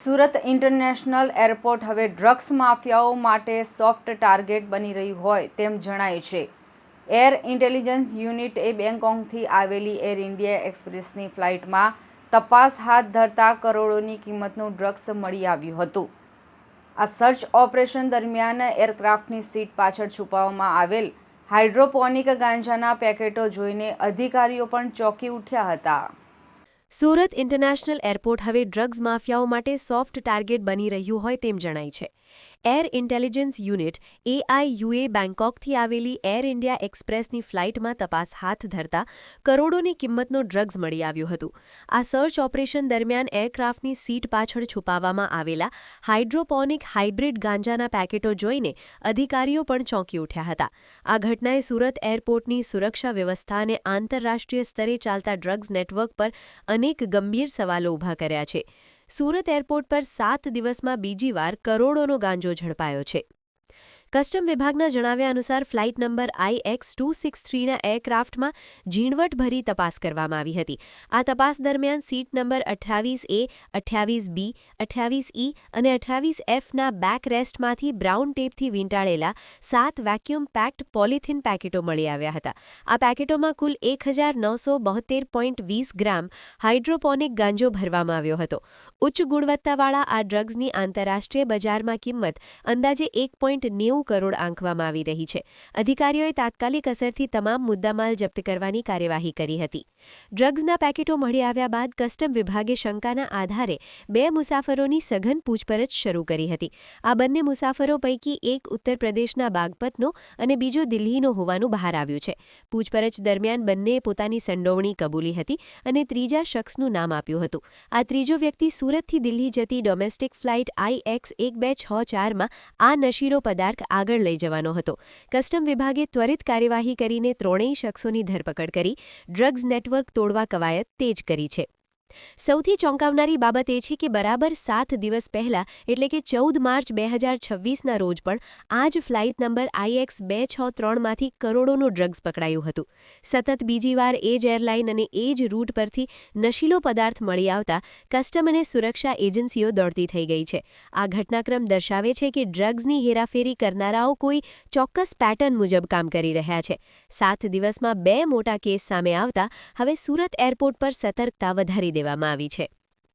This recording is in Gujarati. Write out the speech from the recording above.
સુરત ઇન્ટરનેશનલ એરપોર્ટ હવે ડ્રગ્સ માફિયાઓ માટે સોફ્ટ ટાર્ગેટ બની રહ્યું હોય તેમ જણાય છે. એર ઇન્ટેલિજન્સ યુનિટે બેંગકોકથી આવેલી એર ઇન્ડિયા એક્સપ્રેસની ફ્લાઇટમાં તપાસ હાથ ધરતા કરોડોની કિંમતનું ડ્રગ્સ મળી આવ્યું હતું. આ સર્ચ ઓપરેશન દરમિયાન એરક્રાફ્ટની સીટ પાછળ છુપાવવામાં આવેલ હાઇડ્રોપોનિક ગાંજાના પેકેટો જોઈને અધિકારીઓ પણ ચોંકી ઉઠ્યા હતા. સુરત ઇન્ટરનેશનલ એરપોર્ટ હવે ડ્રગ્સ માફિયાઓ માટે સોફ્ટ ટાર્ગેટ બની રહ્યું હોય તેમ જણાય છે. એર ઇન્ટેલિજન્સ યુનિટ AIUએ બેંગકોકથી આવેલી એર ઇન્ડિયા એક્સપ્રેસની ફ્લાઇટમાં તપાસ હાથ ધરતા કરોડોની કિંમતનો ડ્રગ્સ મળી આવ્યું હતું. આ સર્ચ ઓપરેશન દરમિયાન એરક્રાફ્ટની સીટ પાછળ છુપાવવામાં આવેલા હાઇડ્રોપોનિક હાઇબ્રિડ ગાંજાના પેકેટો જોઈને અધિકારીઓ પણ ચોંકી ઉઠ્યા હતા. આ ઘટનાએ સુરત એરપોર્ટની સુરક્ષા વ્યવસ્થા અને આંતરરાષ્ટ્રીય સ્તરે ચાલતા ડ્રગ્સ નેટવર્ક પર અનેક ગંભીર સવાલો ઊભા કર્યા છે. સુરત એરપોર્ટ પર 7 દિવસમાં બીજી વાર કરોડોનો ગાંજો ઝડપાયો છે. કસ્ટમ વિભાગના જણાવ્યા અનુસાર ફ્લાઇટ નંબર IX263ના એરક્રાફ્ટમાં ઝીણવટભરી તપાસ કરવામાં આવી હતી. આ તપાસ દરમિયાન seat number 28A, 28B, 28E અને 28Fના બેકરેસ્ટમાંથી બ્રાઉન ટેપથી વીંટાળેલા 7 વેક્યુમ પેક્ડ પોલિથીન પેકેટો મળી આવ્યા હતા. આ પેકેટોમાં કુલ 1972.20 ગ્રામ હાઇડ્રોપોનિક ગાંજો ભરવામાં આવ્યો હતો. ઉચ્ચ ગુણવત્તાવાળા આ ડ્રગ્સની આંતરરાષ્ટ્રીય બજારમાં કિંમત અંદાજે 1.90 કરોડ આંકવામાં આવી રહી છે. અધિકારીઓએ તાત્કાલિક અસરથી તમામ મુદ્દામાલ જપ્ત કરવાની કાર્યવાહી કરી હતી. ડ્રગ્સના પેકેટો મળી આવ્યા બાદ કસ્ટમ વિભાગે શંકાના આધારે 2 મુસાફરોની સઘન પૂછપરછ શરૂ કરી હતી. આ બંને મુસાફરો પૈકી એક ઉત્તર પ્રદેશના બાગપતનો અને બીજો દિલ્હીનો હોવાનું બહાર આવ્યું છે. પૂછપરછ દરમિયાન બંનેએ પોતાની સંડોવણી કબૂલી હતી અને ત્રીજા શખ્સનું નામ આપ્યું હતું. આ ત્રીજો વ્યક્તિ સુરતથી દિલ્હી જતી ડોમેસ્ટિક ફ્લાઇટ IX1264માં આ નશીલો પદાર્થ આગળ લઈ જવાનો હતો. કસ્ટમ વિભાગે ત્વરિત કાર્યવાહી કરીને ત્રણેય શખ્સોની ધરપકડ કરી ડ્રગ્સ નેટવર્ક તોડવા કવાયત તેજ કરી છે. સૌથી ચોંકાવનારી બાબત એ છે કે બરાબર 7 દિવસ પહેલા એટલે કે 14 માર્ચ 2026ના રોજ પણ આ જ ફ્લાઇટ નંબર IX263માંથી કરોડોનું ડ્રગ્સ પકડાયું હતું. સતત બીજી વાર એ જ એરલાઇન અને એ જ રૂટ પરથી નશીલો પદાર્થ મળી આવતા કસ્ટમ અને સુરક્ષા એજન્સીઓ દોડતી થઈ ગઈ છે. આ ઘટનાક્રમ દર્શાવે છે કે ડ્રગ્સની હેરાફેરી કરનારાઓ કોઈ ચોક્કસ પેટર્ન મુજબ કામ કરી રહ્યા છે. 7 દિવસમાં 2 મોટા કેસ સામે આવતા હવે સુરત એરપોર્ટ પર સતર્કતા વધારી દેવામાં આવી છે.